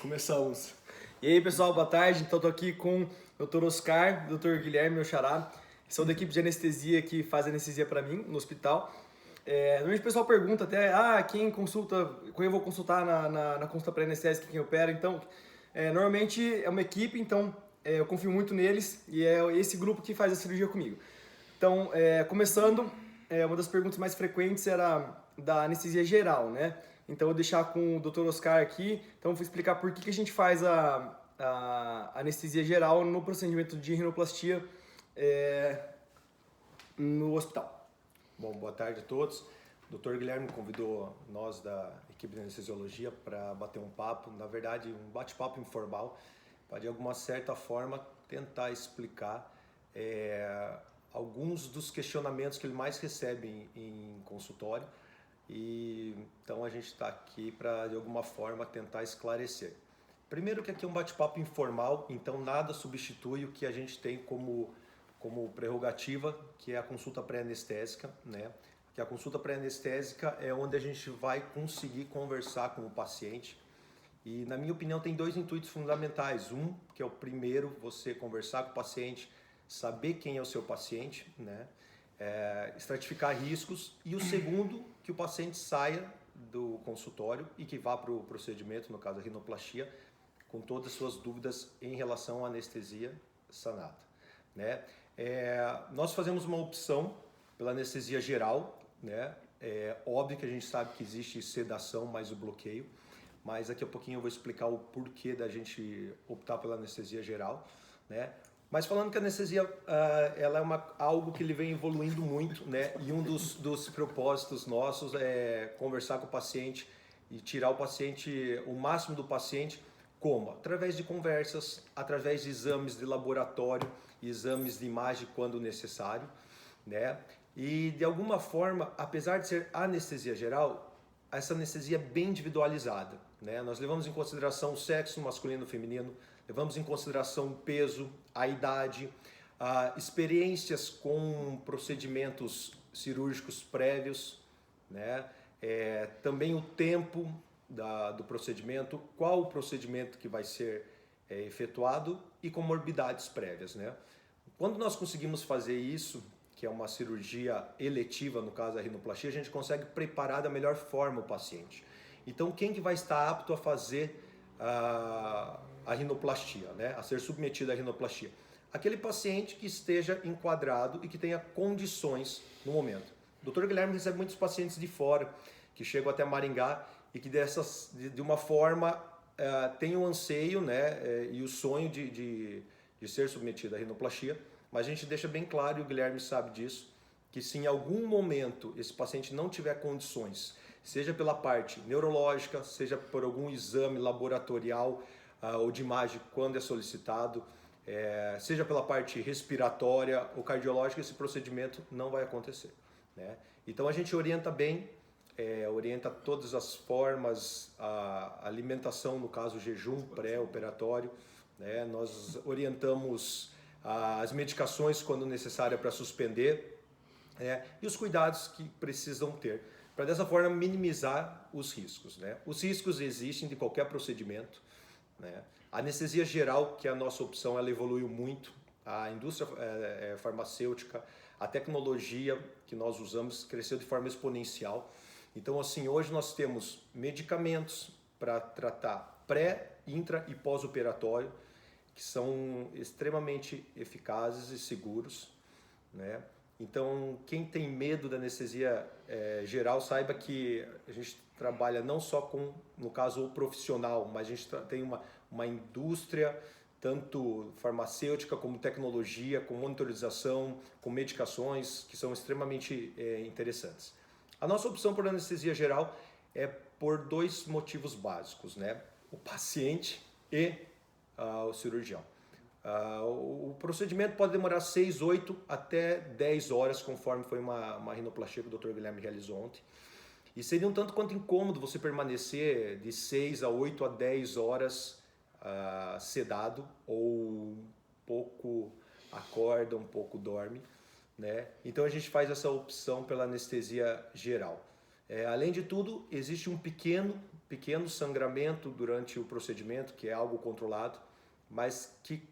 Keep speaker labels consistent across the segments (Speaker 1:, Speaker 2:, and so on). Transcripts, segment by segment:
Speaker 1: Começamos. E aí, pessoal, boa tarde. Então, estou aqui com o Dr. Oscar, Dr. Guilherme, meu xará. São da equipe de anestesia que faz anestesia para mim no hospital. Normalmente o pessoal pergunta até, quem consulta, quem eu vou consultar na consulta pré-anestésica, quem opera. Então, normalmente é uma equipe, então eu confio muito neles e é esse grupo que faz a cirurgia comigo. Então, começando, uma das perguntas mais frequentes era da anestesia geral, né? Então, eu vou deixar com o Dr. Oscar aqui. Então, eu vou explicar por que a gente faz a anestesia geral no procedimento de rinoplastia no hospital.
Speaker 2: Bom, boa tarde a todos. O Dr. Guilherme convidou nós da equipe de anestesiologia para bater um papo, na verdade um bate-papo informal, para de alguma certa forma tentar explicar alguns dos questionamentos que ele mais recebe em consultório, e então a gente está aqui para de alguma forma tentar esclarecer. Primeiro que aqui é um bate-papo informal, então nada substitui o que a gente tem como prerrogativa, que é a consulta pré-anestésica, né? Que a consulta pré-anestésica é onde a gente vai conseguir conversar com o paciente. E, na minha opinião, tem dois intuitos fundamentais. Um, que é o primeiro, você conversar com o paciente, saber quem é o seu paciente, né? Estratificar riscos. E o segundo, que o paciente saia do consultório e que vá para o procedimento, no caso a rinoplastia, com todas as suas dúvidas em relação à anestesia sanada, né? Nós fazemos uma opção pela anestesia geral, né? É óbvio que a gente sabe que existe sedação mais o bloqueio, mas daqui a pouquinho eu vou explicar o porquê da gente optar pela anestesia geral, né? Mas falando que a anestesia ela é algo que ele vem evoluindo muito, né? E um dos propósitos nossos é conversar com o paciente e tirar o máximo do paciente. Como? Através de conversas, através de exames de laboratório, exames de imagem quando necessário, né? E de alguma forma, apesar de ser anestesia geral, essa anestesia é bem individualizada, né? Nós levamos em consideração o sexo masculino e feminino, levamos em consideração o peso, a idade, experiências com procedimentos cirúrgicos prévios, né? Também o tempo do procedimento, qual o procedimento que vai ser efetuado e comorbidades prévias, né? Quando nós conseguimos fazer isso, que é uma cirurgia eletiva, no caso a rinoplastia, a gente consegue preparar da melhor forma o paciente. Então, quem que vai estar apto a fazer a rinoplastia, né? A ser submetido à rinoplastia? Aquele paciente que esteja enquadrado e que tenha condições no momento. O Dr. Guilherme recebe muitos pacientes de fora, que chegam até Maringá e que de uma forma tem o anseio, né, e o sonho de ser submetido à rinoplastia, mas a gente deixa bem claro, e o Guilherme sabe disso, que se em algum momento esse paciente não tiver condições, seja pela parte neurológica, seja por algum exame laboratorial ou de imagem quando é solicitado, seja pela parte respiratória ou cardiológica, esse procedimento não vai acontecer, né? Então a gente orienta bem, orienta todas as formas, a alimentação, no caso jejum pré-operatório, né? Nós orientamos as medicações quando necessária para suspender, e os cuidados que precisam ter, para dessa forma minimizar os riscos, né? Os riscos existem de qualquer procedimento, né? A anestesia geral, que é a nossa opção, ela evoluiu muito, a indústria farmacêutica, a tecnologia que nós usamos cresceu de forma exponencial. Então, assim, hoje nós temos medicamentos para tratar pré, intra e pós-operatório, que são extremamente eficazes e seguros, né? Então, quem tem medo da anestesia geral, saiba que a gente trabalha não só com, no caso, o profissional, mas a gente tem uma indústria, tanto farmacêutica como tecnologia, com monitorização, com medicações, que são extremamente interessantes. A nossa opção por anestesia geral é por dois motivos básicos, né? O paciente e o cirurgião. O procedimento pode demorar 6, 8 até 10 horas, conforme foi uma rinoplastia que o Dr. Guilherme realizou ontem. E seria um tanto quanto incômodo você permanecer de 6 a 8 a 10 horas sedado, ou um pouco acorda, um pouco dorme, né? Então a gente faz essa opção pela anestesia geral. Além de tudo, existe um pequeno pequeno sangramento durante o procedimento, que é algo controlado, mas que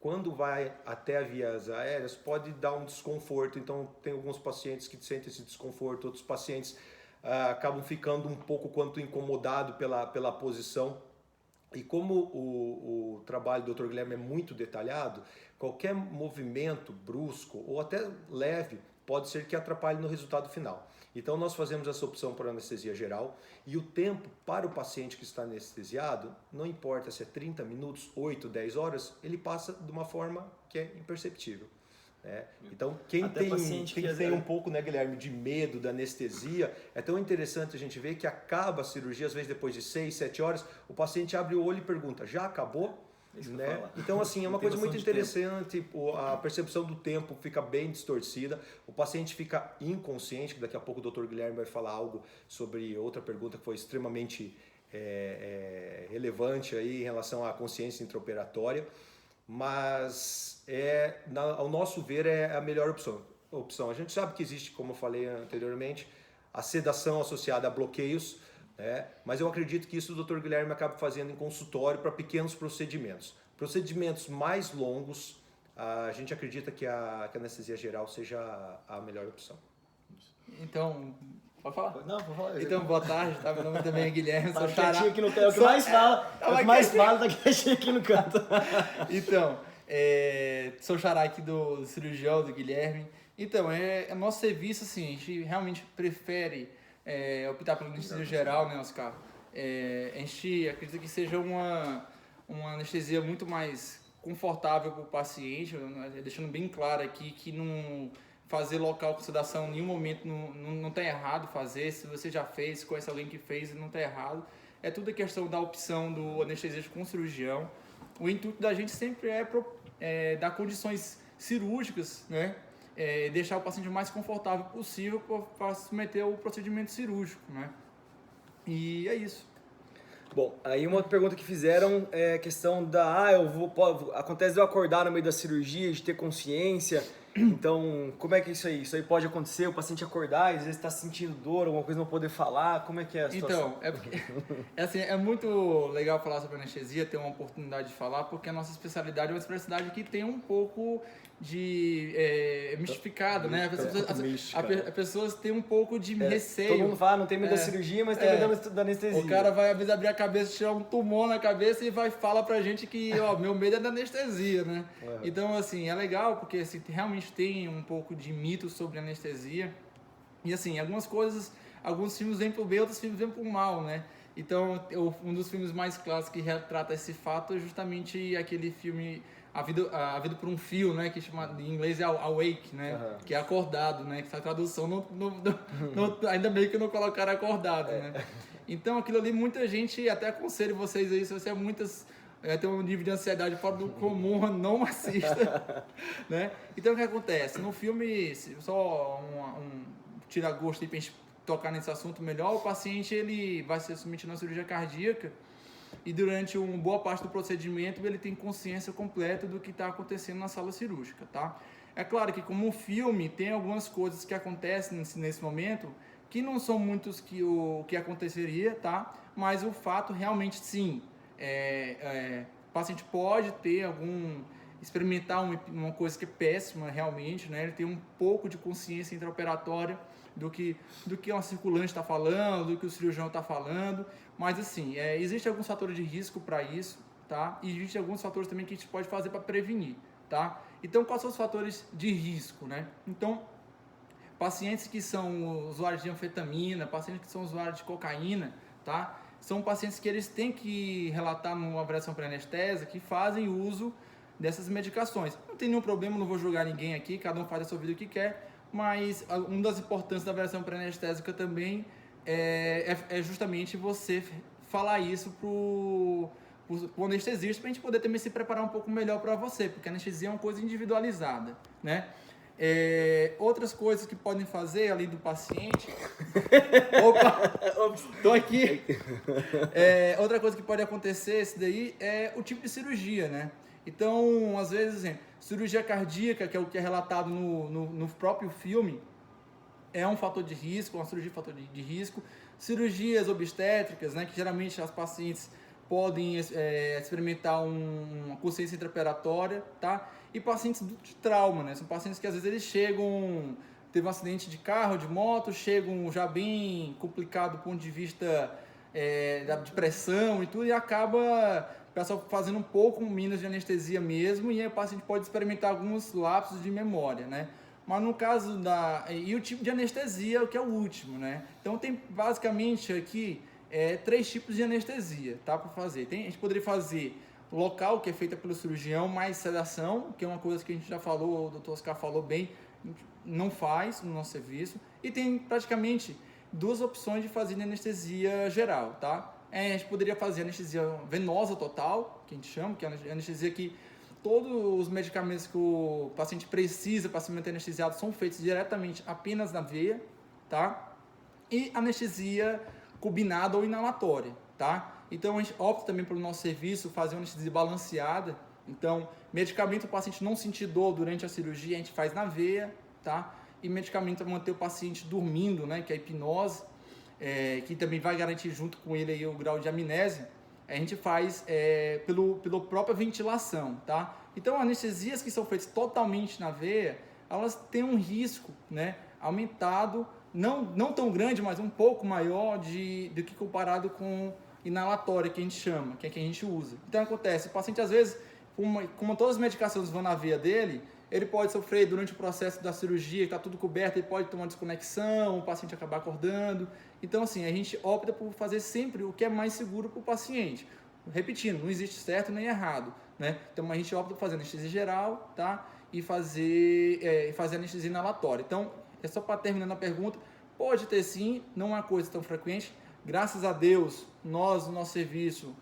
Speaker 2: quando vai até as vias aéreas pode dar um desconforto. Então tem alguns pacientes que sentem esse desconforto, outros pacientes acabam ficando um pouco quanto incomodado pela posição. E como o trabalho do Dr. Guilherme é muito detalhado, qualquer movimento brusco ou até leve pode ser que atrapalhe no resultado final. Então nós fazemos essa opção por anestesia geral e o tempo para o paciente que está anestesiado, não importa se é 30 minutos, 8, 10 horas, ele passa de uma forma que é imperceptível. Então quem tem um pouco, né, Guilherme, de medo da anestesia, é tão interessante a gente ver que acaba a cirurgia, às vezes depois de 6, 7 horas, o paciente abre o olho e pergunta, já acabou? Né? Então assim, é uma coisa muito interessante, a percepção do tempo fica bem distorcida, o paciente fica inconsciente, que daqui a pouco o Dr. Guilherme vai falar algo sobre outra pergunta que foi extremamente relevante aí em relação à consciência intraoperatória. Mas ao nosso ver é a melhor opção. A gente sabe que existe, como eu falei anteriormente, a sedação associada a bloqueios, né? Mas eu acredito que isso o Dr. Guilherme acaba fazendo em consultório para pequenos procedimentos. Procedimentos mais longos, a gente acredita que a anestesia geral seja a melhor opção.
Speaker 3: Então, pode falar?
Speaker 1: Não, pode falar.
Speaker 3: Então, boa tarde, tá? Meu nome também é Guilherme, sou xará.
Speaker 1: Aqui no canto, o que mais fala, o que mais fala tá quietinho aqui no canto.
Speaker 3: Então, sou xará aqui do cirurgião, do Guilherme. Então, nosso serviço, assim, a gente realmente prefere optar pela anestesia geral, né, Oscar? A gente acredita que seja uma anestesia muito mais confortável para o paciente, deixando bem claro aqui que não fazer local com sedação em nenhum momento não está errado fazer. Se você já fez, conhece alguém que fez, não está errado. É tudo a questão da opção do anestesista com o cirurgião. O intuito da gente sempre é dar condições cirúrgicas, né? Deixar o paciente o mais confortável possível para submeter ao procedimento cirúrgico, né? E é isso.
Speaker 1: Bom, aí uma outra pergunta que fizeram é a questão acontece de eu acordar no meio da cirurgia, de ter consciência. Então, como é que é isso aí? Isso aí pode acontecer, o paciente acordar, às vezes está sentindo dor, alguma coisa, não poder falar, como é que é a situação?
Speaker 3: Então, é muito legal falar sobre anestesia, ter uma oportunidade de falar, porque a nossa especialidade é uma especialidade que tem um pouco de mistificado, né? As pessoas têm um pouco de receio.
Speaker 1: Todo mundo fala, não tem medo da cirurgia, mas tem medo da anestesia.
Speaker 3: O cara vai, às vezes, abrir a cabeça, tirar um tumor na cabeça e fala pra gente que, meu medo é da anestesia, né? Uhum. Então, assim, é legal, porque assim, realmente tem um pouco de mito sobre anestesia. E, assim, alguns filmes vêm pro bem, outros filmes vêm pro mal, né? Então, um dos filmes mais clássicos que retrata esse fato é justamente aquele filme A Vida por um Fio, né? Que chama, em inglês é Awake, né? Uhum. Que é acordado, né? Que essa tradução ainda bem que não colocaram acordado, né? Então, aquilo ali, muita gente, até aconselho vocês aí, se você tem um nível de ansiedade fora do comum, não assista, né? Então, o que acontece? No filme, só tira gosto aí pra gente tocar nesse assunto melhor, o paciente ele vai ser submetido a uma cirurgia cardíaca e durante uma boa parte do procedimento ele tem consciência completa do que está acontecendo na sala cirúrgica, tá? É claro que como um filme tem algumas coisas que acontecem nesse momento que não são muitos o que aconteceria, tá? Mas o fato realmente sim, o paciente pode ter experimentar uma coisa que é péssima realmente, né? Ele tem um pouco de consciência intraoperatória do que uma circulante está falando, do que o cirurgião está falando, mas assim, existem alguns fatores de risco para isso, tá? E existem alguns fatores também que a gente pode fazer para prevenir, tá? Então, quais são os fatores de risco, né? Então, pacientes que são usuários de anfetamina, pacientes que são usuários de cocaína, tá? São pacientes que eles têm que relatar numa avaliação pré-anestésica que fazem uso dessas medicações. Não tem nenhum problema, não vou julgar ninguém aqui, cada um faz a sua vida o que quer, mas uma das importâncias da avaliação pré-anestésica também é justamente você falar isso pro anestesista, para a gente poder também se preparar um pouco melhor para você, porque a anestesia é uma coisa individualizada, né? Outras coisas que podem fazer além do paciente. Opa, tô aqui. Outra coisa que pode acontecer, esse daí é o tipo de cirurgia, né? Então, às vezes, assim, cirurgia cardíaca, que é o que é relatado no próprio filme, é um fator de risco, uma cirurgia fator de risco. cirurgias obstétricas, né, que geralmente as pacientes podem experimentar uma consciência intraoperatória, tá? E pacientes de trauma, né? São pacientes que às vezes eles chegam, teve um acidente de carro, de moto, chegam já bem complicado do ponto de vista da depressão e tudo, e acaba o pessoal fazendo um pouco menos de anestesia mesmo, e aí o paciente pode experimentar alguns lapsos de memória, né? Mas no caso e o tipo de anestesia, o que é o último, né? Então tem basicamente aqui 3 tipos de anestesia, tá? Para fazer. A gente poderia fazer local, que é feita pelo cirurgião, mais sedação, que é uma coisa que a gente já falou, o Dr. Oscar falou bem, não faz no nosso serviço. E tem praticamente 2 opções de fazer anestesia geral, tá? A gente poderia fazer anestesia venosa total, que a gente chama, que é a anestesia que todos os medicamentos que o paciente precisa para se manter anestesiado são feitos diretamente apenas na veia, tá? E anestesia combinada ou inalatória, tá? Então a gente opta também pelo nosso serviço fazer uma anestesia balanceada. Então, medicamento o paciente não sentir dor durante a cirurgia, a gente faz na veia, tá? E medicamento para manter o paciente dormindo, né, que é a hipnose, que também vai garantir junto com ele aí o grau de amnésia, a gente faz pela própria ventilação, tá? Então, anestesias que são feitas totalmente na veia, elas têm um risco, né, aumentado, não tão grande, mas um pouco maior do que comparado com inalatória, que a gente chama, que é que a gente usa. Então, acontece, o paciente às vezes, como todas as medicações vão na veia dele, ele pode sofrer durante o processo da cirurgia, está tudo coberto, ele pode ter uma desconexão, o paciente acabar acordando. Então, assim, a gente opta por fazer sempre o que é mais seguro para o paciente. Repetindo, não existe certo nem errado, né? Então, a gente opta por fazer anestesia geral, tá? E fazer anestesia inalatória. Então, é só para terminar a pergunta, pode ter sim, não é uma coisa tão frequente. Graças a Deus, nós, no nosso serviço,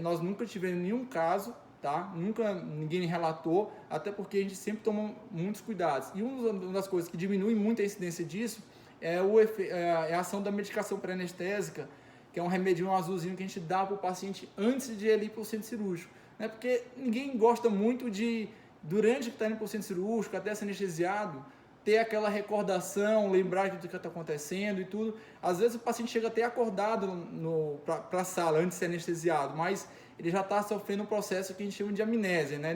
Speaker 3: nós nunca tivemos nenhum caso, tá? Nunca ninguém relatou, até porque a gente sempre toma muitos cuidados. E uma das coisas que diminui muito a incidência disso é a ação da medicação pré-anestésica, que é um remedinho azulzinho que a gente dá para o paciente antes de ele ir para o centro cirúrgico. Né? Porque ninguém gosta muito de, durante que está indo para o centro cirúrgico, até ser anestesiado, ter aquela recordação, lembrar do que está acontecendo e tudo. Às vezes o paciente chega até acordado para a sala antes de ser anestesiado, mas ele já está sofrendo um processo que a gente chama de amnésia, né?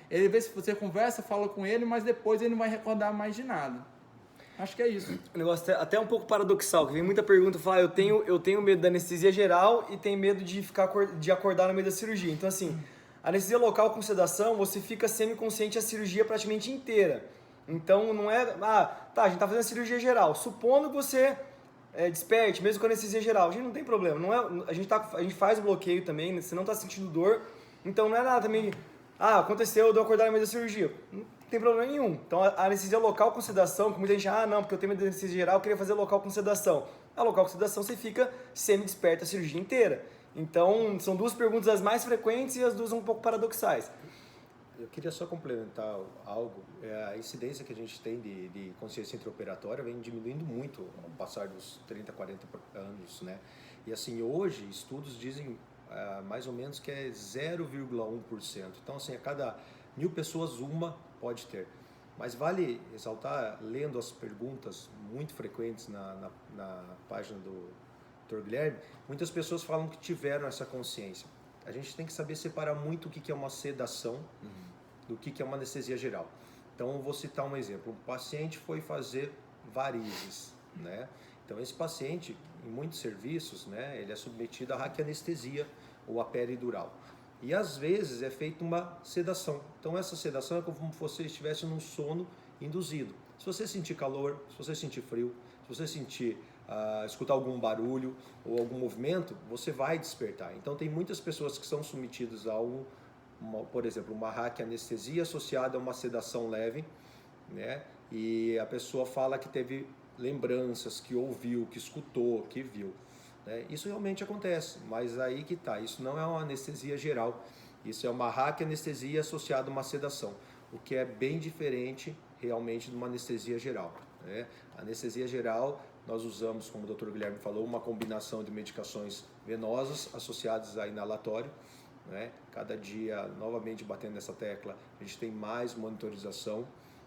Speaker 3: Ele vê se você conversa, fala com ele, mas depois ele não vai recordar mais de nada. Acho que é isso.
Speaker 1: Um negócio até um pouco paradoxal, que vem muita pergunta, fala, eu tenho medo da anestesia geral e tenho medo de acordar no meio da cirurgia. Então, assim, anestesia local com sedação, você fica semiconsciente a cirurgia praticamente inteira. Então, não é, a gente tá fazendo a cirurgia geral. Supondo que você desperte, mesmo com anestesia geral, a gente não tem problema. Não é, a gente faz o bloqueio também, você não tá sentindo dor. Então, não é nada também, aconteceu, deu acordar no meio da cirurgia. Não tem problema nenhum. Então, a anestesia local com sedação, que muita gente, não, porque eu tenho medo da anestesia geral, eu queria fazer local com sedação. A local com sedação, você fica semi-desperto a cirurgia inteira. Então, são 2 perguntas as mais frequentes e as 2 um pouco paradoxais.
Speaker 2: Eu queria só complementar algo. A incidência que a gente tem de consciência intraoperatória vem diminuindo muito ao passar dos 30, 40 anos, né? E assim, hoje, estudos dizem mais ou menos que é 0,1%. Então, assim, a cada 1000 pessoas, uma pode ter. Mas vale ressaltar, lendo as perguntas muito frequentes na página do Dr. Guilherme, muitas pessoas falam que tiveram essa consciência. A gente tem que saber separar muito o que é uma sedação do que é uma anestesia geral. Então, vou citar um exemplo. Um paciente foi fazer varizes, né? Então, esse paciente, em muitos serviços, né, ele é submetido a raquianestesia ou a peridural. E, às vezes, é feita uma sedação. Então, essa sedação é como se você estivesse num sono induzido. Se você sentir calor, se você sentir frio, se você sentir escutar algum barulho ou algum movimento, você vai despertar. Então, tem muitas pessoas que são submetidas a por exemplo, uma raquianestesia associada a uma sedação leve, né? E a pessoa fala que teve lembranças, que ouviu, que escutou, que viu. Né? Isso realmente acontece, mas aí que tá, isso não é uma anestesia geral, isso é uma raquianestesia associada a uma sedação, o que é bem diferente realmente de uma anestesia geral. Né? A anestesia geral, nós usamos, como o Dr. Guilherme falou, uma combinação de medicações venosas associadas a inalatório. Né? Cada dia, novamente batendo nessa tecla, a gente tem mais monitorização.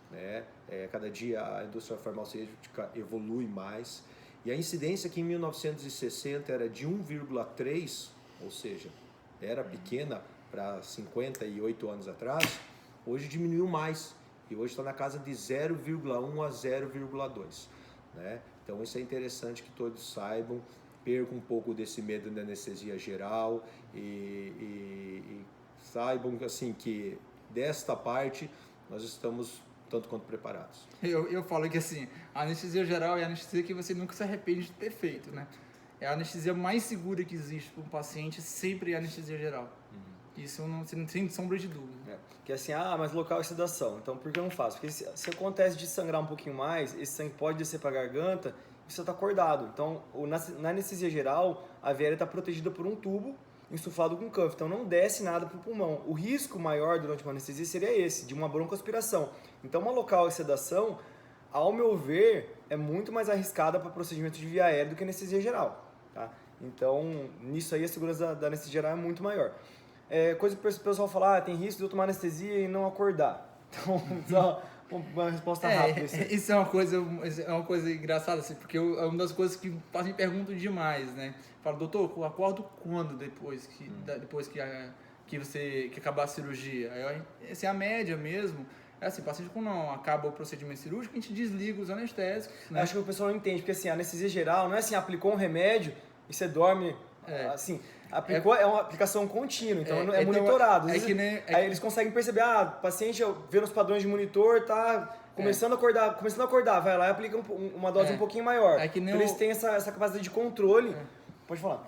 Speaker 2: Né? Cada dia a indústria farmacêutica evolui mais E a incidência que em 1960 era de 1,3, ou seja, era pequena para 58 anos atrás, hoje diminuiu mais. E hoje está na casa de 0,1 a 0,2. Né? Então isso é interessante que todos saibam, percam um pouco desse medo da anestesia geral e saibam assim, que desta parte nós estamos tanto quanto preparados.
Speaker 3: Eu falo que assim, a anestesia geral é a anestesia que você nunca se arrepende de ter feito, né? É a anestesia mais segura que existe para um paciente, sempre é a anestesia geral. Isso você não tem sombra de dúvida.
Speaker 1: Que assim, mas local é sedação, então por que eu não faço? Porque se acontece de sangrar um pouquinho mais, esse sangue pode descer para a garganta e você está acordado. Então, na anestesia geral, a veia está protegida por um tubo insuflado com cuff, então não desce nada para o pulmão. O risco maior durante uma anestesia seria esse, de uma broncoaspiração. Então, uma local é sedação, ao meu ver, é muito mais arriscada para procedimento de via aérea do que anestesia geral. Tá? Então, nisso aí a segurança da anestesia geral é muito maior. Coisa que o pessoal fala, tem risco de eu tomar anestesia e não acordar. Então, só uma resposta rápida.
Speaker 3: Isso é uma coisa engraçada, assim, porque é uma das coisas que me perguntam demais, né? Fala, doutor, eu acordo quando depois que acabar a cirurgia? Essa é a média mesmo. É assim, paciente quando não acaba o procedimento cirúrgico, a gente desliga os anestésicos, né?
Speaker 1: Acho que o pessoal não entende, porque assim, a anestesia geral não é assim, aplicou um remédio e você dorme, assim, é uma aplicação contínua, então é monitorado. Aí eles conseguem perceber, o paciente vê nos padrões de monitor, tá começando a acordar, vai lá e aplica uma dose um pouquinho maior. Então eles têm essa capacidade de controle. Pode falar.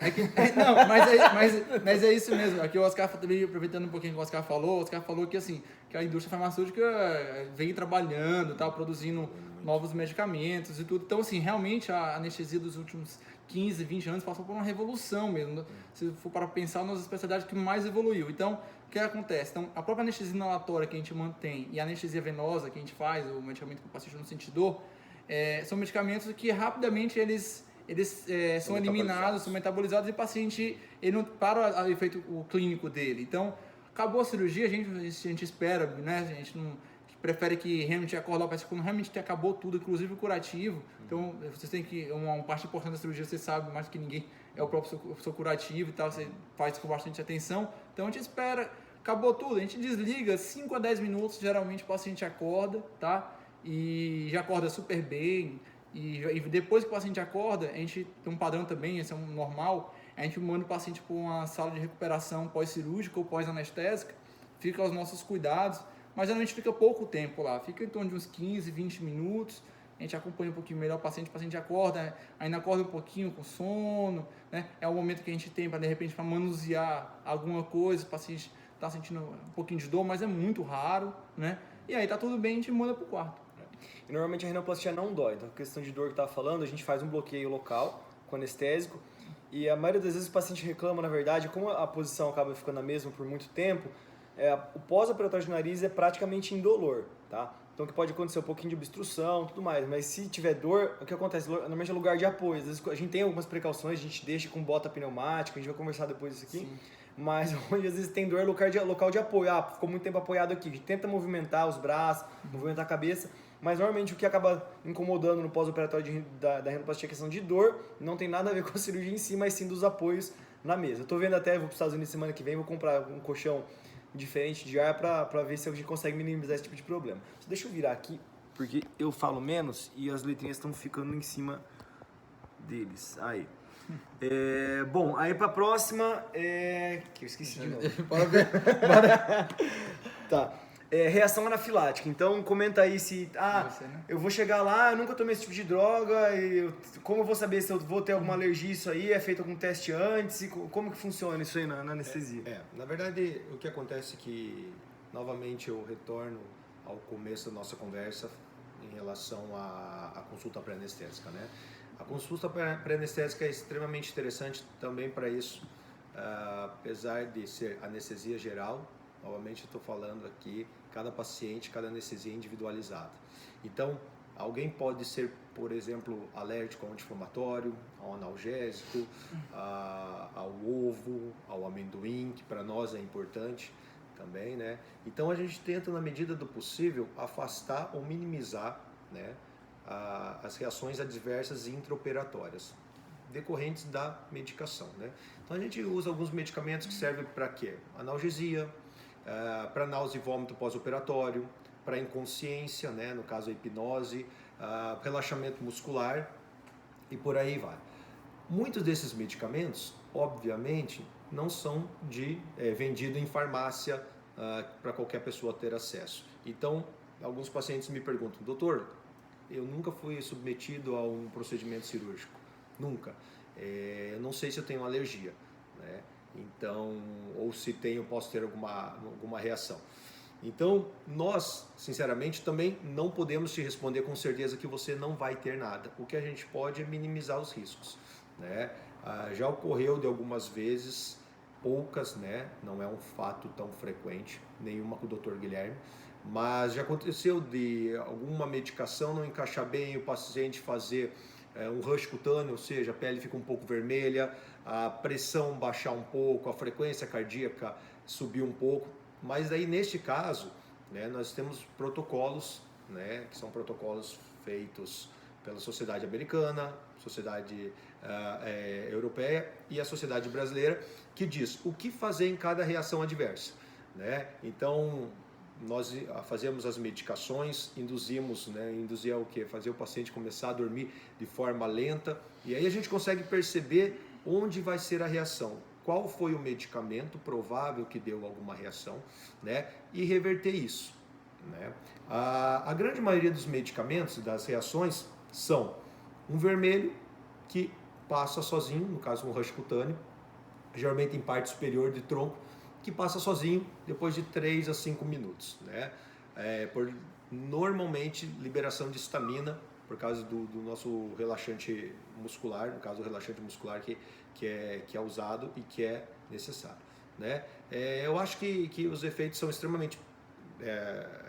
Speaker 3: Mas é isso mesmo. Aqui o Oscar, também aproveitando um pouquinho o que o Oscar falou que assim, que a indústria farmacêutica vem trabalhando, tá, produzindo novos medicamentos e tudo. Então, assim, realmente a anestesia dos últimos 15, 20 anos passou por uma revolução mesmo. Se for para pensar nas especialidades que mais evoluiu. Então, o que acontece? Então, a própria anestesia inalatória que a gente mantém e a anestesia venosa que a gente faz, o medicamento que o paciente não sente dor, são medicamentos que rapidamente eles são eliminados, são metabolizados e o paciente ele não para o efeito clínico dele. Então, acabou a cirurgia, a gente espera, né? A gente não prefere que realmente acordar o paciente quando realmente acabou tudo, inclusive o curativo. Então, vocês têm que, uma parte importante da cirurgia, você sabe mais que ninguém, é o próprio seu curativo e tal, você faz com bastante atenção. Então, a gente espera, acabou tudo, a gente desliga 5 a 10 minutos, geralmente o paciente acorda, tá? E já acorda super bem. E depois que o paciente acorda, a gente tem um padrão também, esse é um normal, a gente manda o paciente para uma sala de recuperação pós-cirúrgica ou pós-anestésica, fica aos nossos cuidados, mas geralmente fica pouco tempo lá, fica em torno de uns 15, 20 minutos, a gente acompanha um pouquinho melhor o paciente acorda, ainda acorda um pouquinho com sono, né? É o momento que a gente tem para, de repente, para manusear alguma coisa, o paciente está sentindo um pouquinho de dor, mas é muito raro, né? E aí tá tudo bem, a gente manda para o quarto.
Speaker 1: E normalmente a rinoplastia não dói, então a questão de dor que eu estava falando, a gente faz um bloqueio local com anestésico e a maioria das vezes o paciente reclama, na verdade, como a posição acaba ficando a mesma por muito tempo, o pós-operatório de nariz é praticamente indolor, tá? Então que pode acontecer um pouquinho de obstrução e tudo mais, mas se tiver dor, o que acontece? Normalmente é lugar de apoio, às vezes a gente tem algumas precauções, a gente deixa com bota pneumática, a gente vai conversar depois disso aqui. Sim. Mas onde às vezes tem dor local de apoio, ficou muito tempo apoiado aqui, a gente tenta movimentar os braços, movimentar a cabeça, mas normalmente o que acaba incomodando no pós-operatório da rinoplastia é questão de dor, não tem nada a ver com a cirurgia em si, mas sim dos apoios na mesa. Eu tô vendo até, vou para os Estados Unidos semana que vem, vou comprar um colchão diferente de ar para ver se a gente consegue minimizar esse tipo de problema. Só deixa eu virar aqui, porque eu falo menos e as letrinhas estão ficando em cima deles. Aí. Bom, aí pra próxima que eu esqueci de novo. Bora. Tá. Reação anafilática. Então comenta aí se eu vou chegar lá, eu nunca tomei esse tipo de droga, como eu vou saber se eu vou ter alguma alergia isso aí? É feito algum teste antes? E como que funciona isso aí na anestesia?
Speaker 2: Na verdade, o que acontece é que, novamente, eu retorno ao começo da nossa conversa em relação à consulta pré-anestésica, né? A consulta pré-anestésica é extremamente interessante também para isso, apesar de ser anestesia geral. Novamente, eu estou falando aqui, cada paciente, cada anestesia é individualizada. Então, alguém pode ser, por exemplo, alérgico ao anti-inflamatório, ao analgésico, ao ovo, ao amendoim, que para nós é importante também, né? Então, a gente tenta, na medida do possível, afastar ou minimizar, né, as reações adversas intraoperatórias decorrentes da medicação, né? Então a gente usa alguns medicamentos que servem para quê? Analgesia, para náusea e vômito pós-operatório, para inconsciência, né? No caso a hipnose, relaxamento muscular e por aí vai. Muitos desses medicamentos, obviamente, não são vendidos em farmácia para qualquer pessoa ter acesso. Então, alguns pacientes me perguntam, doutor, eu nunca fui submetido a um procedimento cirúrgico, nunca. Eu não sei se eu tenho alergia, né? Então, ou se tenho, posso ter alguma reação. Então, nós, sinceramente, também não podemos te responder com certeza que você não vai ter nada. O que a gente pode é minimizar os riscos, né? Já ocorreu de algumas vezes, poucas, né? Não é um fato tão frequente, nenhuma com o Dr. Guilherme, mas já aconteceu de alguma medicação não encaixar bem, o paciente fazer um rush cutâneo, ou seja, a pele fica um pouco vermelha, a pressão baixar um pouco, a frequência cardíaca subir um pouco, mas aí neste caso, né, nós temos protocolos, né, que são protocolos feitos pela Sociedade Americana, Sociedade Europeia e a Sociedade Brasileira, que diz o que fazer em cada reação adversa, né? Então, nós fazemos as medicações, induzimos, né? Induzir o quê? Fazer o paciente começar a dormir de forma lenta, e aí a gente consegue perceber onde vai ser a reação, qual foi o medicamento provável que deu alguma reação, né? E reverter isso, né? A grande maioria dos medicamentos, das reações, são um vermelho que passa sozinho, no caso um rush cutâneo, geralmente em parte superior de tronco, que passa sozinho depois de 3 a 5 minutos, né? Por normalmente liberação de histamina por causa do nosso relaxante muscular, no caso o relaxante muscular que é usado e que é necessário, né? Eu acho que os efeitos são extremamente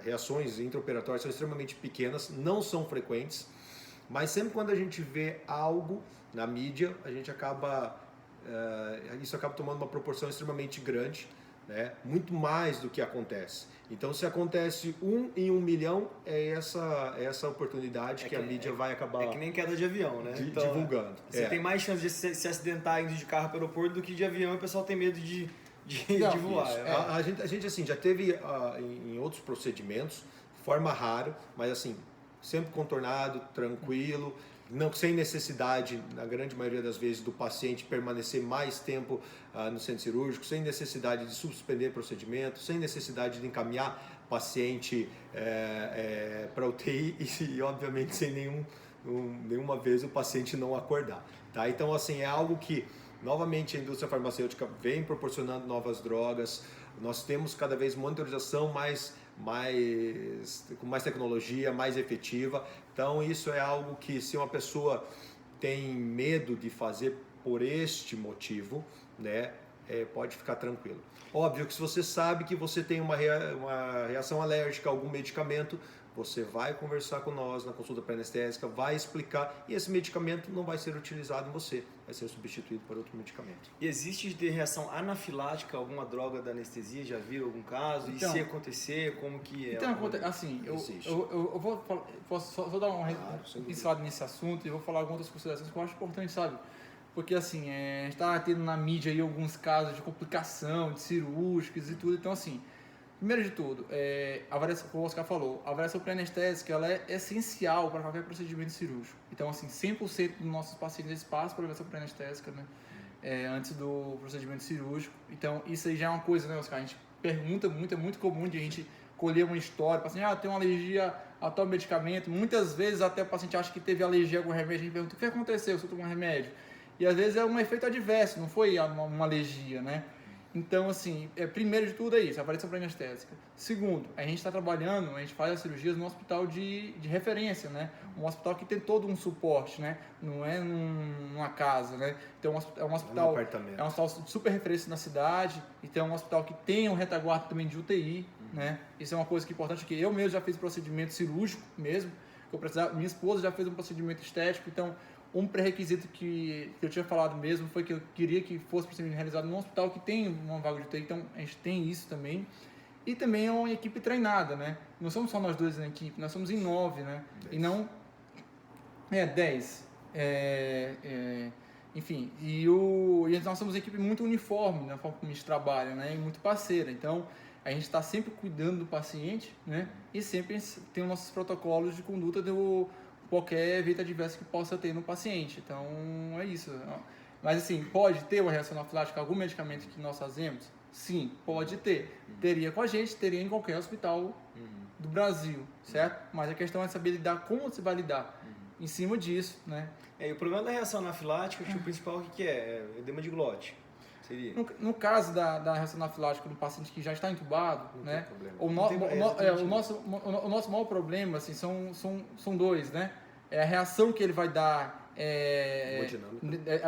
Speaker 2: reações intraoperatórias são extremamente pequenas, não são frequentes, mas sempre quando a gente vê algo na mídia, a gente isso acaba tomando uma proporção extremamente grande, né? Muito mais do que acontece. Então, se acontece 1 em 1 milhão, é essa oportunidade que a mídia vai acabar...
Speaker 1: É que nem queda de avião, né? Então,
Speaker 2: divulgando.
Speaker 1: Você tem mais chance de se acidentar indo de carro pelo aeroporto do que de avião, e o pessoal tem medo de voar.
Speaker 2: A gente assim, já teve em outros procedimentos, de forma rara, mas assim, sempre contornado, tranquilo, não, sem necessidade, na grande maioria das vezes, do paciente permanecer mais tempo no centro cirúrgico, sem necessidade de suspender procedimento, sem necessidade de encaminhar paciente para UTI e, obviamente, sem nenhuma vez o paciente não acordar. Tá? Então, assim, é algo que, novamente, a indústria farmacêutica vem proporcionando novas drogas, nós temos cada vez monitorização com mais tecnologia, mais efetiva. Então isso é algo que, se uma pessoa tem medo de fazer por este motivo, né, pode ficar tranquilo. Óbvio que se você sabe que você tem uma reação alérgica a algum medicamento, você vai conversar com nós na consulta pré-anestésica, vai explicar, e esse medicamento não vai ser utilizado em você, vai ser substituído por outro medicamento.
Speaker 1: E existe de reação anafilática a alguma droga da anestesia? Já viram algum caso? Então, e se acontecer, como que é?
Speaker 3: Então, assim, eu vou falar, posso só dar uma pincelada nesse assunto e vou falar algumas outras considerações que eu acho importante, sabe? Porque assim, a gente está tendo na mídia aí alguns casos de complicação, de cirúrgicos e tudo, então assim, primeiro de tudo, a avaliação, como o Oscar falou, a avaliação pré-anestésica ela é essencial para qualquer procedimento cirúrgico. Então, assim, 100% dos nossos pacientes eles passam por avaliação pré-anestésica, né? Antes do procedimento cirúrgico. Então, isso aí já é uma coisa, né, Oscar? A gente pergunta muito, é muito comum de a gente colher uma história, o paciente, tem uma alergia a tal medicamento. Muitas vezes até o paciente acha que teve alergia a algum remédio, a gente pergunta, o que aconteceu se eu tomar um remédio? E às vezes é um efeito adverso, não foi uma alergia, né? Então, assim, primeiro de tudo é isso, a avaliação pré-anestésica. Segundo, a gente está trabalhando, a gente faz as cirurgias num hospital de referência, né? Um hospital que tem todo um suporte, né? Não é numa casa, né? Então, é um hospital de super referência na cidade, então é um hospital que tem um retaguarda também de UTI, né? Isso é uma coisa que é importante, que eu mesmo já fiz procedimento cirúrgico mesmo, que eu precisava, minha esposa já fez um procedimento estético, então um pré-requisito que eu tinha falado mesmo foi que eu queria que fosse procedimento realizado num hospital que tem uma vaga de UTI, então a gente tem isso também. E também é uma equipe treinada, né? Não somos só nós dois na equipe, nós somos em 9, né? E não 10. Enfim, e nós somos uma equipe muito uniforme na forma como a gente trabalha, né? E muito parceira. Então, a gente está sempre cuidando do paciente, né? E sempre tem os nossos protocolos de conduta de qualquer evento adverso que possa ter no paciente. Então, é isso. Mas, assim, pode ter uma reação anafilática, algum medicamento que nós fazemos? Sim, pode ter. Teria com a gente, teria em qualquer hospital do Brasil, certo? Mas a questão é saber lidar, como você vai lidar em cima disso, né?
Speaker 1: E o problema da reação anafilática, o principal, o que é? É edema de glote. Seria?
Speaker 3: No caso da reação anafilática do paciente que já está entubado, né? O nosso maior problema, assim, são dois, né? É a reação que ele vai dar,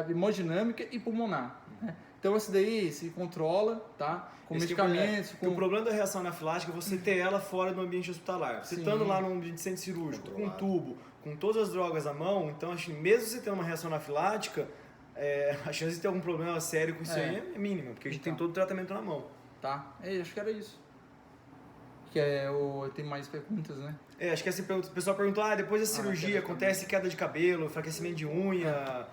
Speaker 3: hemodinâmica e pulmonar, né? Então, esse daí se controla, tá? Com medicamentos.
Speaker 1: O problema da reação anafilática é você ter ela fora do ambiente hospitalar. Você estando lá no ambiente centro cirúrgico, com um tubo, com todas as drogas à mão, então, acho que mesmo você tendo uma reação anafilática, a chance de ter algum problema sério com isso aí é mínima, porque a gente tem todo o tratamento na mão.
Speaker 3: Tá, acho que era isso. Tem mais perguntas, né?
Speaker 1: Acho que essa pergunta, o pessoal perguntou, depois da cirurgia acontece queda de cabelo, enfraquecimento de unha,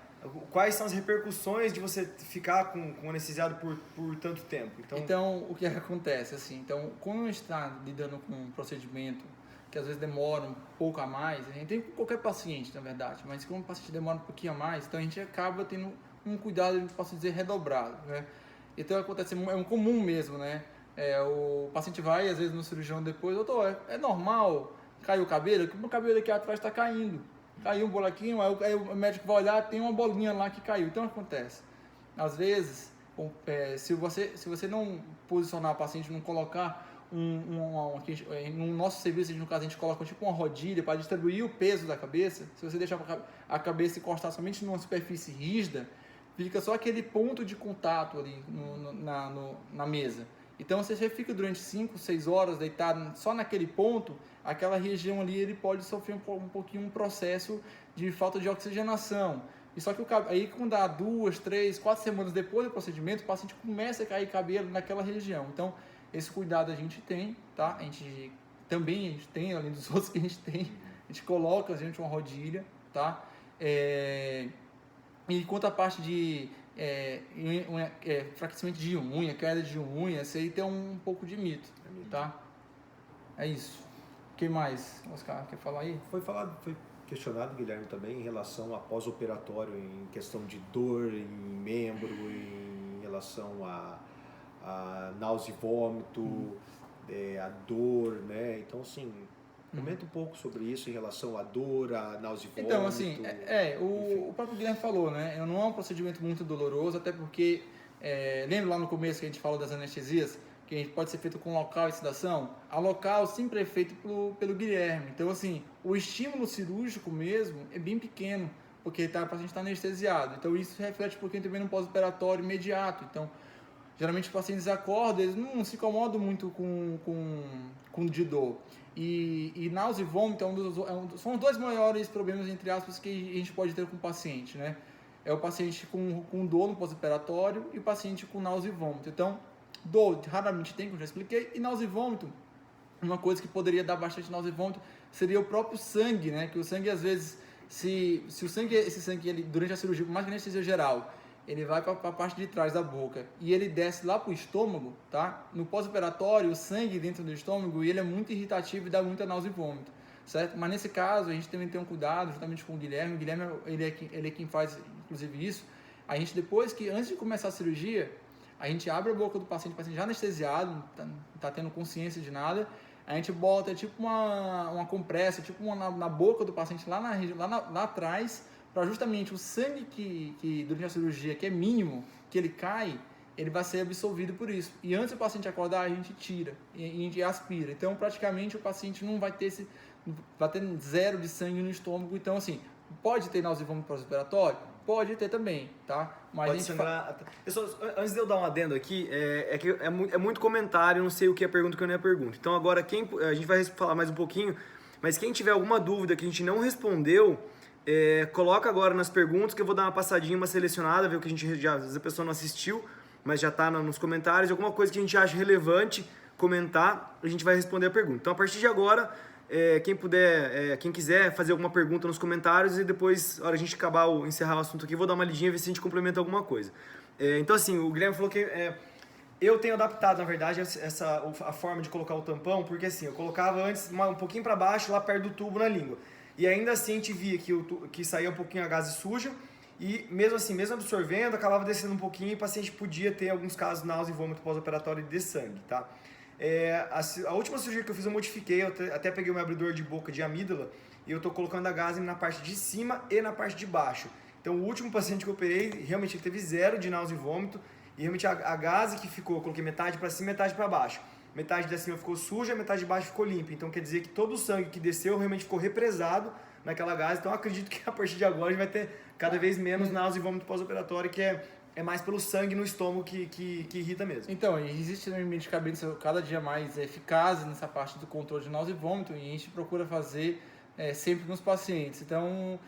Speaker 1: quais são as repercussões de você ficar com anestesiado por tanto tempo?
Speaker 3: Então, o que acontece, assim, então, quando a gente está lidando com um procedimento que às vezes demora um pouco a mais, a gente tem com qualquer paciente, na verdade, mas quando o paciente demora um pouquinho a mais, então a gente acaba tendo um cuidado, posso dizer, redobrado, né? Então, acontece, é um comum mesmo, né? O paciente vai, às vezes, no cirurgião depois, doutor, é normal cair o cabelo? Porque o meu cabelo aqui atrás está caindo. Caiu um buraquinho, aí o médico vai olhar, tem uma bolinha lá que caiu. Então, acontece. Às vezes, se você não posicionar o paciente, não colocar no nosso serviço, no caso, a gente coloca tipo uma rodilha para distribuir o peso da cabeça. Se você deixar a cabeça encostar somente numa superfície rígida, fica só aquele ponto de contato ali na mesa. Então, se você fica durante 5, 6 horas deitado só naquele ponto, aquela região ali ele pode sofrer um pouquinho um processo de falta de oxigenação. E só que aí, quando dá 2, 3, 4 semanas depois do procedimento, o paciente começa a cair cabelo naquela região. Então, esse cuidado a gente tem, tá? A gente tem, além dos outros que a gente tem, a gente coloca uma rodilha, tá? E quanto à parte de enfraquecimento de unha, queda de unha, isso aí tem um pouco de mito, tá? É isso. O que mais, Oscar, quer falar aí?
Speaker 2: Foi questionado, Guilherme, também em relação a pós-operatório, em questão de dor em membro, em relação a náusea e vômito, a dor, né? Então, assim, comenta um pouco sobre isso em relação à dor, a náusea e vômito.
Speaker 3: Então, assim, o próprio Guilherme falou, né? Não é um procedimento muito doloroso, até porque, lembra lá no começo que a gente falou das anestesias, que pode ser feito com local e sedação? A local sempre é feito pelo Guilherme. Então, assim, o estímulo cirúrgico mesmo é bem pequeno, porque o paciente está anestesiado. Então, isso reflete um pouquinho também no pós-operatório imediato. Então, geralmente os pacientes acordam, eles não se incomodam muito com de dor. E náusea e vômito são os dois maiores problemas, entre aspas, que a gente pode ter com o paciente, né? É o paciente com dor no pós-operatório e o paciente com náusea e vômito. Então, dor raramente tem, como eu já expliquei, e náusea e vômito, uma coisa que poderia dar bastante náusea e vômito seria o próprio sangue, né? Que o sangue, às vezes, esse sangue ele, durante a cirurgia, por mais que anestesia geral, ele vai para a parte de trás da boca e ele desce lá para o estômago, tá? No pós-operatório, o sangue dentro do estômago, ele é muito irritativo e dá muita náusea e vômito, certo? Mas nesse caso, a gente também tem um cuidado, juntamente com o Guilherme. O Guilherme, ele é quem faz, inclusive, isso. A gente, antes de começar a cirurgia, a gente abre a boca do paciente, o paciente já anestesiado, não tá tendo consciência de nada, a gente bota tipo uma compressa, tipo na boca do paciente, lá atrás, para justamente o sangue que durante a cirurgia, que é mínimo, que ele cai, ele vai ser absorvido por isso. E antes do paciente acordar, a gente tira e a gente aspira. Então, praticamente, o paciente não vai ter vai ter zero de sangue no estômago. Então, assim, pode ter náusea e vômito pós-operatório? Pode ter também, tá? Mas
Speaker 1: pode sangrar. Pessoal, antes de eu dar um adendo aqui, que é muito comentário, eu não sei o que é pergunta e o que não é pergunta. Então, agora, a gente vai falar mais um pouquinho, mas quem tiver alguma dúvida que a gente não respondeu, coloca agora nas perguntas, que eu vou dar uma passadinha, uma selecionada, ver o que a gente às vezes a pessoa não assistiu, mas já está nos comentários, alguma coisa que a gente acha relevante comentar, a gente vai responder a pergunta. Então, a partir de agora, quem puder, quem quiser fazer alguma pergunta nos comentários e depois, na hora a gente acabar, encerrar o assunto aqui, vou dar uma lidinha e ver se a gente complementa alguma coisa. Então assim, o Guilherme falou que eu tenho adaptado, na verdade, a forma de colocar o tampão, porque assim, eu colocava antes um pouquinho para baixo, lá perto do tubo na língua. E ainda assim a gente via que saía um pouquinho a gaze suja, e mesmo assim, mesmo absorvendo, acabava descendo um pouquinho e o paciente podia ter alguns casos de náusea e vômito pós-operatório de sangue, tá? A última cirurgia que eu fiz eu modifiquei, eu até peguei o meu abridor de boca de amígdala e eu tô colocando a gaze na parte de cima e na parte de baixo. Então o último paciente que eu operei, realmente ele teve 0 de náusea e vômito, e realmente a gaze que ficou, eu coloquei metade para cima e metade para baixo. Metade de cima ficou suja, metade de baixo ficou limpa. Então quer dizer que todo o sangue que desceu realmente ficou represado naquela gaze. Então eu acredito que a partir de agora a gente vai ter cada vez menos náusea e vômito pós-operatório, que é mais pelo sangue no estômago que irrita mesmo.
Speaker 3: Então, existe medicamentos cada dia mais eficazes nessa parte do controle de náusea e vômito, e a gente procura fazer sempre nos pacientes. Então,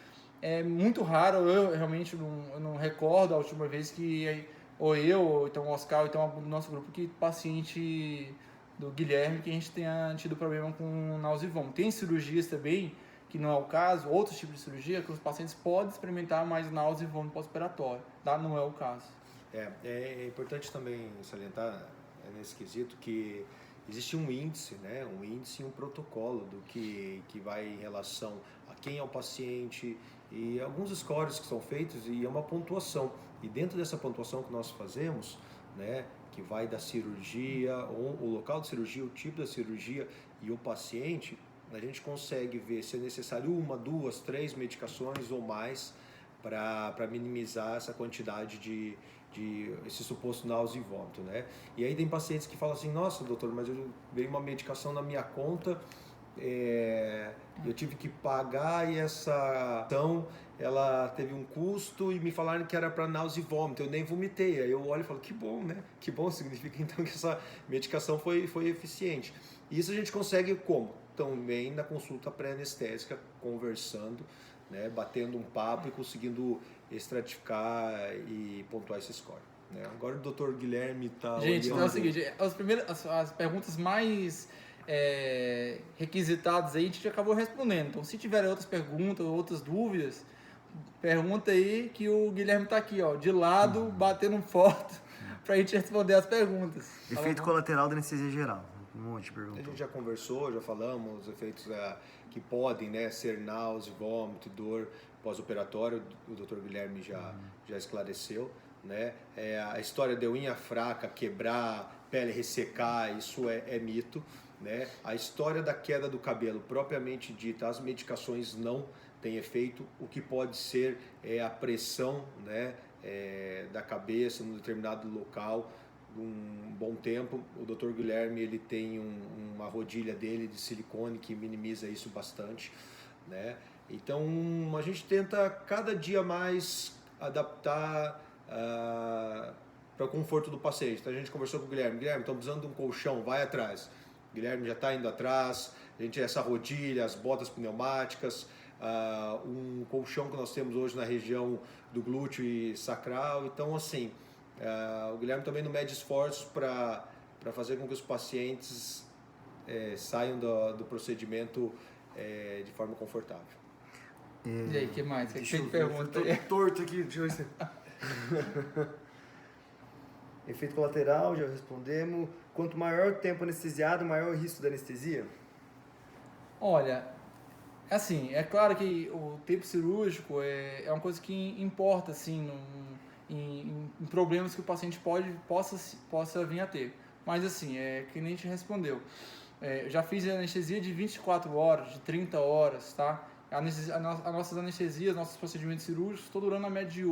Speaker 3: é muito raro, eu realmente não recordo a última vez que ou então o Oscar, ou então do nosso grupo, que paciente do Guilherme, que a gente tenha tido problema com náusea e vômito. Tem cirurgias também, que não é o caso, outros tipos de cirurgia, que os pacientes podem experimentar mais náusea e vômito pós-operatório, tá? Não é o caso.
Speaker 2: É importante também salientar nesse quesito que existe um índice, né? Um índice e um protocolo do que vai em relação a quem é o paciente e alguns scores que são feitos e é uma pontuação. E dentro dessa pontuação que nós fazemos, né? Que vai da cirurgia, o local de cirurgia, o tipo da cirurgia e o paciente, a gente consegue ver se é necessário 1, 2, 3 medicações ou mais para minimizar essa quantidade de esse suposto náusea e vômito, né? E aí tem pacientes que falam assim, nossa doutor, mas eu veio uma medicação na minha conta, eu tive que pagar e essa ação ela teve um custo e me falaram que era para náusea e vômito, eu nem vomitei. Aí eu olho e falo, que bom, né? Que bom, significa então que essa medicação foi eficiente. E isso a gente consegue como? Também na consulta pré-anestésica, conversando, né, batendo um papo e conseguindo estratificar e pontuar esse score. Né? Agora o Dr. Guilherme está...
Speaker 3: Gente, então é o seguinte, as perguntas mais requisitadas aí a gente acabou respondendo. Então, se tiverem outras perguntas, outras dúvidas, pergunta aí que o Guilherme está aqui, ó, de lado, batendo foto, para a gente responder as perguntas.
Speaker 1: Efeito colateral da anestesia geral. Um monte de perguntas.
Speaker 2: A gente já conversou, já falamos, os efeitos que podem, né, ser náusea, vômito, dor pós-operatório, o Dr. Guilherme já esclareceu. Né? A história de unha fraca, quebrar, pele ressecar, isso é mito. Né? A história da queda do cabelo, propriamente dita, as medicações não têm efeito. O que pode ser a pressão, né, da cabeça num determinado local. Um bom tempo, o Dr. Guilherme ele tem uma rodilha dele de silicone que minimiza isso bastante, né? Então a gente tenta cada dia mais adaptar para o conforto do paciente. Então a gente conversou com o Guilherme, estamos precisando de um colchão, vai atrás. O Guilherme já está indo atrás, essa rodilha, as botas pneumáticas, um colchão que nós temos hoje na região do glúteo e sacral, então assim... o Guilherme também não mede esforços para fazer com que os pacientes saiam do procedimento de forma confortável.
Speaker 3: E aí, o que mais? O que tem pergunta aí?
Speaker 1: Torto aqui, deixa eu ver se... Efeito colateral, já respondemos. Quanto maior o tempo anestesiado, maior o risco da anestesia?
Speaker 3: Olha, assim, é claro que o tempo cirúrgico é uma coisa que importa, assim, em problemas que o paciente possa vir a ter. Mas assim, que nem a gente respondeu. Eu já fiz anestesia de 24 horas, de 30 horas, tá? As nossas anestesias, nossos procedimentos cirúrgicos estão durando a média de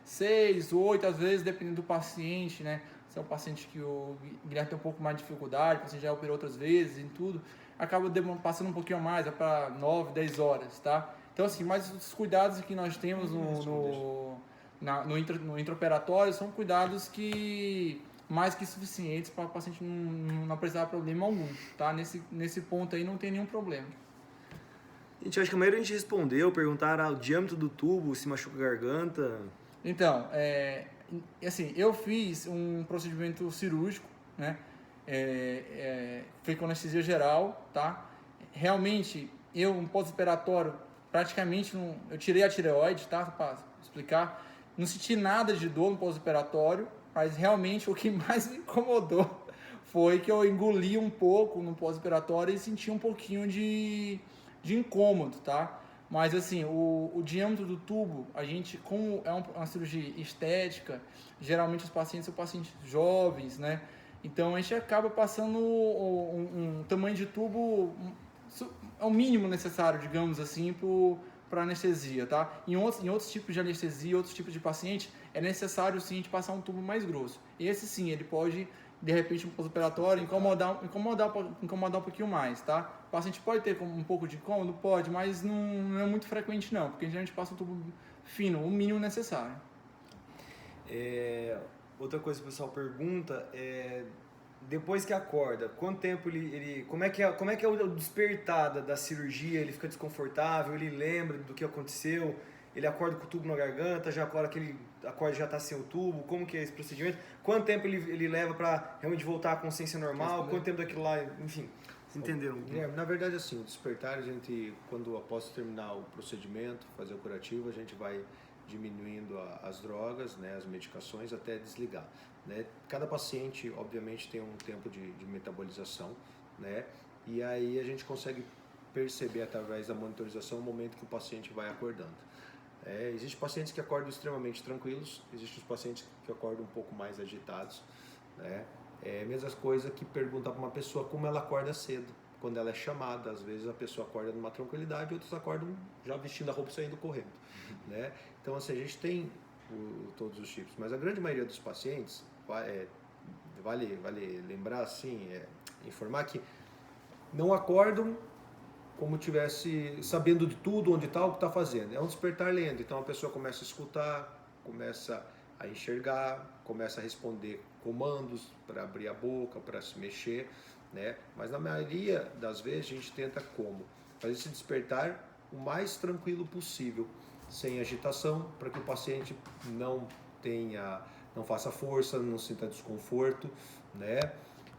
Speaker 3: 6, 8, às vezes, dependendo do paciente, né? Se é um paciente que o Guilherme tem um pouco mais de dificuldade, o paciente já operou outras vezes e tudo, acaba passando um pouquinho mais, para 9, 10 horas, tá? Então assim, mas os cuidados que nós temos no intraoperatório são cuidados que mais que suficientes para o paciente não apresentar problema algum, tá? Nesse ponto aí não tem nenhum problema.
Speaker 1: Gente, eu acho que a maioria a gente respondeu, perguntaram o diâmetro do tubo, se machuca a garganta.
Speaker 3: Então, assim, eu fiz um procedimento cirúrgico, né? Foi com anestesia geral, tá? realmente, eu, no pós-operatório, praticamente, eu tirei a tireoide, tá? Para explicar. Não senti nada de dor no pós-operatório, mas realmente o que mais me incomodou foi que eu engoli um pouco no pós-operatório e senti um pouquinho de incômodo, tá? Mas assim, o diâmetro do tubo, a gente, como é uma cirurgia estética, geralmente os pacientes são pacientes jovens, né? Então a gente acaba passando um tamanho de tubo, é o mínimo necessário, digamos assim, para anestesia, tá? Em outros tipos de anestesia, outros tipos de paciente, é necessário sim a gente passar um tubo mais grosso. Esse sim, ele pode, de repente, no pós-operatório, incomodar um pouquinho mais, tá? O paciente pode ter um pouco de incômodo? Pode, mas não é muito frequente não, porque a gente passa um tubo fino, o mínimo necessário.
Speaker 1: Outra coisa que o pessoal pergunta é, depois que acorda, quanto tempo como é que é o despertar da cirurgia? Ele fica desconfortável, ele lembra do que aconteceu, ele acorda com o tubo na garganta, já acorda que ele acorda já está sem o tubo, como que é esse procedimento? Quanto tempo ele leva para realmente voltar à consciência normal? Quanto tempo daquilo lá, enfim, entenderam?
Speaker 2: Na verdade, assim, o despertar, a gente, após terminar o procedimento, fazer o curativo, a gente vai diminuindo as drogas, né, as medicações, até desligar. Né? Cada paciente, obviamente, tem um tempo de metabolização, né? E aí a gente consegue perceber, através da monitorização, o momento que o paciente vai acordando. Existem pacientes que acordam extremamente tranquilos, existem os pacientes que acordam um pouco mais agitados, né? É a mesma coisa que perguntar para uma pessoa como ela acorda cedo. Quando ela é chamada, às vezes a pessoa acorda numa tranquilidade, outros acordam já vestindo a roupa e saindo correndo, né? Então, assim, a gente tem todos os tipos, mas a grande maioria dos pacientes, vale lembrar, assim, informar que não acordam como tivesse sabendo de tudo, onde está, o que está fazendo. É um despertar lento, então a pessoa começa a escutar, começa a enxergar, começa a responder comandos para abrir a boca, para se mexer, né? Mas na maioria das vezes a gente tenta como? Fazer esse despertar o mais tranquilo possível, sem agitação, para que o paciente não faça força, não sinta desconforto, né?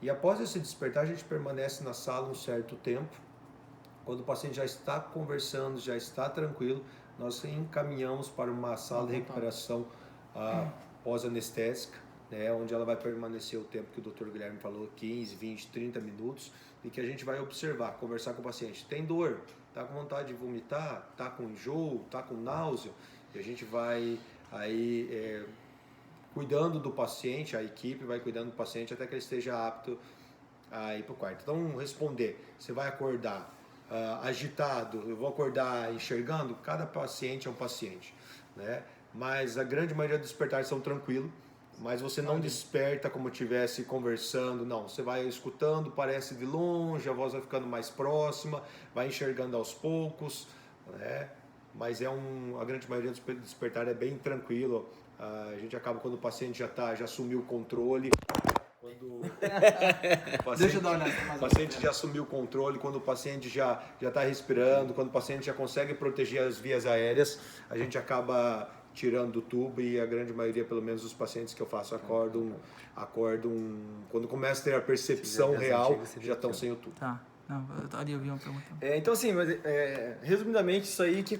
Speaker 2: E após esse despertar a gente permanece na sala um certo tempo. Quando o paciente já está conversando, já está tranquilo, nós encaminhamos para uma sala de recuperação pós-anestésica, né, onde ela vai permanecer o tempo que o Dr. Guilherme falou, 15, 20, 30 minutos, e que a gente vai observar, conversar com o paciente. Tem dor? Está com vontade de vomitar? Está com enjoo? Está com náusea? E a gente vai aí cuidando do paciente, a equipe vai cuidando do paciente até que ele esteja apto a ir para o quarto. Então, responder, você vai acordar agitado, eu vou acordar enxergando? Cada paciente é um paciente, né? Mas a grande maioria dos despertares são tranquilos, mas você não desperta como estivesse conversando, não. Você vai escutando, parece de longe, a voz vai ficando mais próxima, vai enxergando aos poucos, né? Mas a grande maioria dos despertares é bem tranquilo. A gente acaba quando o paciente já assumiu o controle. Quando o paciente já assumiu o controle, quando o paciente já está respirando, quando o paciente já consegue proteger as vias aéreas, a gente acaba tirando do tubo e a grande maioria, pelo menos os pacientes que eu faço, acordam quando começa a ter a percepção real, já estão sem o tubo.
Speaker 3: Tá, não, ali eu vi uma pergunta.
Speaker 1: Então assim, resumidamente isso aí que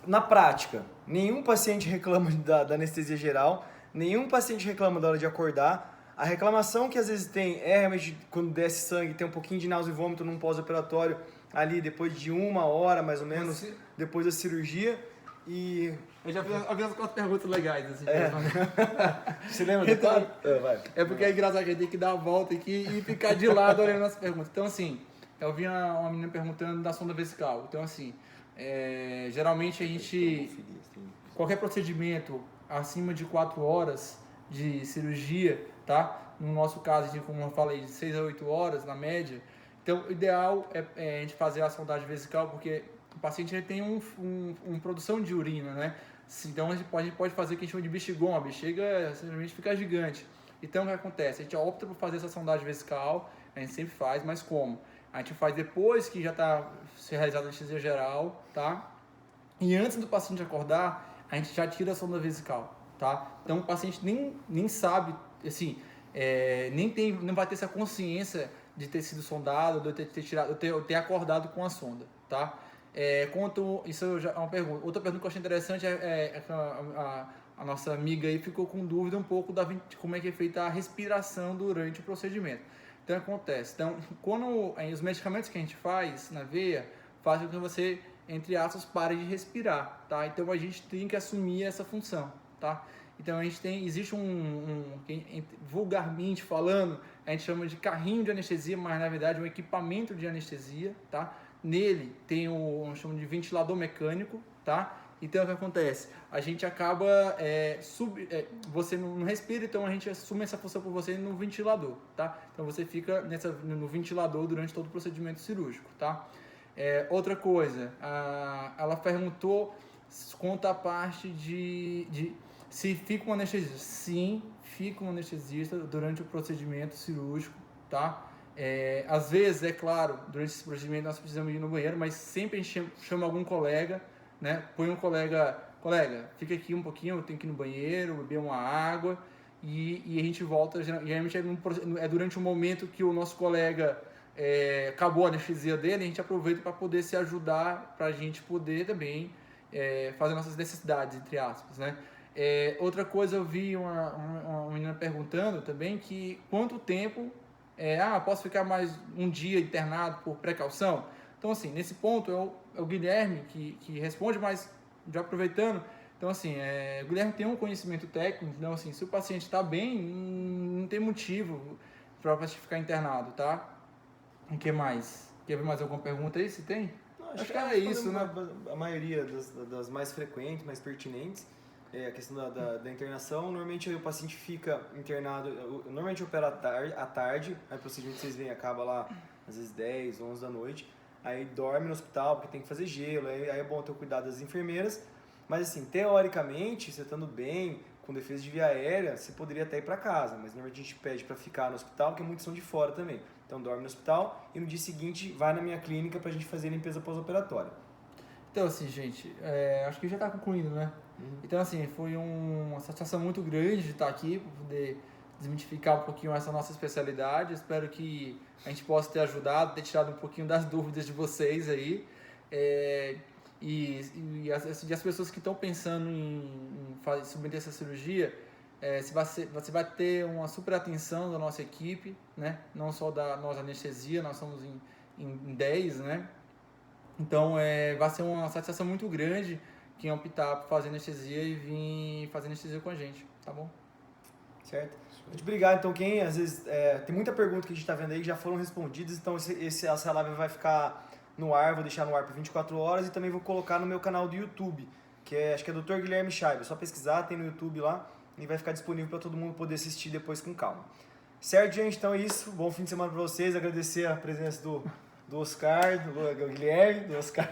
Speaker 1: na prática, nenhum paciente reclama da anestesia geral, nenhum paciente reclama da hora de acordar. A reclamação que às vezes tem é realmente quando desce sangue, tem um pouquinho de náusea e vômito num pós-operatório ali depois de 1 hora mais ou menos, depois da cirurgia. E
Speaker 3: eu já fiz umas 4 perguntas legais assim.
Speaker 1: Você lembra do quadro?
Speaker 3: É porque é engraçado que a gente tem que dar a volta aqui e ficar de lado olhando as perguntas. Então assim, eu vi uma menina perguntando da sonda vesical. Então assim, geralmente a gente, qualquer procedimento acima de 4 horas de cirurgia, tá? No nosso caso, a gente, como eu falei, de 6 a 8 horas na média. Então, o ideal é a gente fazer a sondagem vesical, porque o paciente já tem uma produção de urina, né? Então, a gente pode fazer o que a gente chama de bexigoma. A bexiga, simplesmente, fica gigante. Então, o que acontece? A gente opta por fazer essa sondagem vesical, a gente sempre faz, mas como? A gente faz depois que já está realizada a anestesia geral, tá? E antes do paciente acordar, a gente já tira a sonda vesical, tá? Então, o paciente nem sabe, assim, não vai ter essa consciência de ter sido sondado, de eu ter tirado, eu ter acordado com a sonda, tá? Isso já é uma pergunta. Outra pergunta que eu achei interessante é que a nossa amiga aí ficou com dúvida um pouco de como é que é feita a respiração durante o procedimento. Então, acontece. Então, quando os medicamentos que a gente faz na veia fazem com que você, entre aspas, pare de respirar, tá? Então, a gente tem que assumir essa função, tá? Então, existe vulgarmente falando, a gente chama de carrinho de anestesia, mas na verdade é um equipamento de anestesia, tá? Nele tem chama de ventilador mecânico, tá? Então, o que acontece? A gente acaba, você não respira, então a gente assume essa função por você no ventilador, tá? Então, você fica no ventilador durante todo o procedimento cirúrgico, tá? Outra coisa, ela perguntou quanto à parte de se fica um anestesista. Sim, fica um anestesista durante o procedimento cirúrgico, tá? Às vezes, é claro, durante esse procedimento nós precisamos ir no banheiro, mas sempre a gente chama algum colega, né? Põe um colega, fica aqui um pouquinho, eu tenho que ir no banheiro, beber uma água e a gente volta. Geralmente é durante o momento que o nosso colega acabou a anestesia dele, a gente aproveita para poder se ajudar, para a gente poder também fazer nossas necessidades, entre aspas, né? Outra coisa, eu vi uma menina perguntando também que quanto tempo posso ficar mais um dia internado por precaução? Então, assim, nesse ponto é o Guilherme que responde, mas já aproveitando, então, assim, o Guilherme tem um conhecimento técnico, então, assim, se o paciente está bem, não tem motivo para ficar internado, tá? O que mais? Quer ver mais alguma pergunta aí, se tem?
Speaker 1: Não,
Speaker 3: acho que é isso, né?
Speaker 1: A maioria das mais frequentes, mais pertinentes, a questão da internação. Normalmente o paciente fica internado, normalmente opera à tarde, aí o procedimento que vocês veem acaba lá às vezes 10, 11 da noite, aí dorme no hospital porque tem que fazer gelo, aí é bom ter o cuidado das enfermeiras, mas assim, teoricamente, você estando bem, com defesa de via aérea, você poderia até ir para casa, mas normalmente a gente pede para ficar no hospital, porque muitos são de fora também. Então dorme no hospital e no dia seguinte vai na minha clínica para a gente fazer a limpeza pós-operatória.
Speaker 3: Então, assim, gente, acho que já está concluindo, né? Então, assim, foi uma satisfação muito grande de estar aqui, para poder desmitificar um pouquinho essa nossa especialidade. Espero que a gente possa ter ajudado, ter tirado um pouquinho das dúvidas de vocês aí. E as pessoas que estão pensando em submeter essa cirurgia, você vai ter uma super atenção da nossa equipe, né? Não só da nossa anestesia, nós somos em 10, né? Então, vai ser uma satisfação muito grande quem optar por fazer anestesia e vir fazer anestesia com a gente, tá bom?
Speaker 1: Certo? Muito obrigado. Então, quem às vezes tem muita pergunta que a gente está vendo aí que já foram respondidas, então essa live vai ficar no ar, vou deixar no ar por 24 horas e também vou colocar no meu canal do YouTube, que acho que é Dr. Guilherme Scheiber. É só pesquisar, tem no YouTube lá e vai ficar disponível para todo mundo poder assistir depois com calma. Certo, gente? Então é isso. Bom fim de semana para vocês. Agradecer a presença do Oscar, do Guilherme, do Oscar.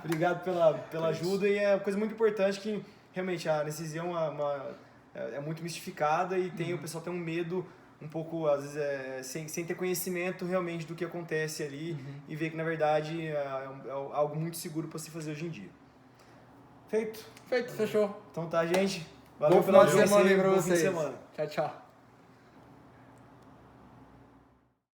Speaker 1: Obrigado pela ajuda. E é uma coisa muito importante que realmente a anestesia é muito mistificada e o pessoal tem um medo um pouco, às vezes, sem ter conhecimento realmente do que acontece ali e ver que, na verdade, é algo muito seguro para se fazer hoje em dia. Feito?
Speaker 3: Feito, fechou.
Speaker 1: Então tá, gente. Valeu
Speaker 3: pela
Speaker 1: audiência.
Speaker 3: Bom fim de semana aí pra
Speaker 1: Bom fim de
Speaker 3: vocês.
Speaker 1: semana.
Speaker 3: Tchau, tchau.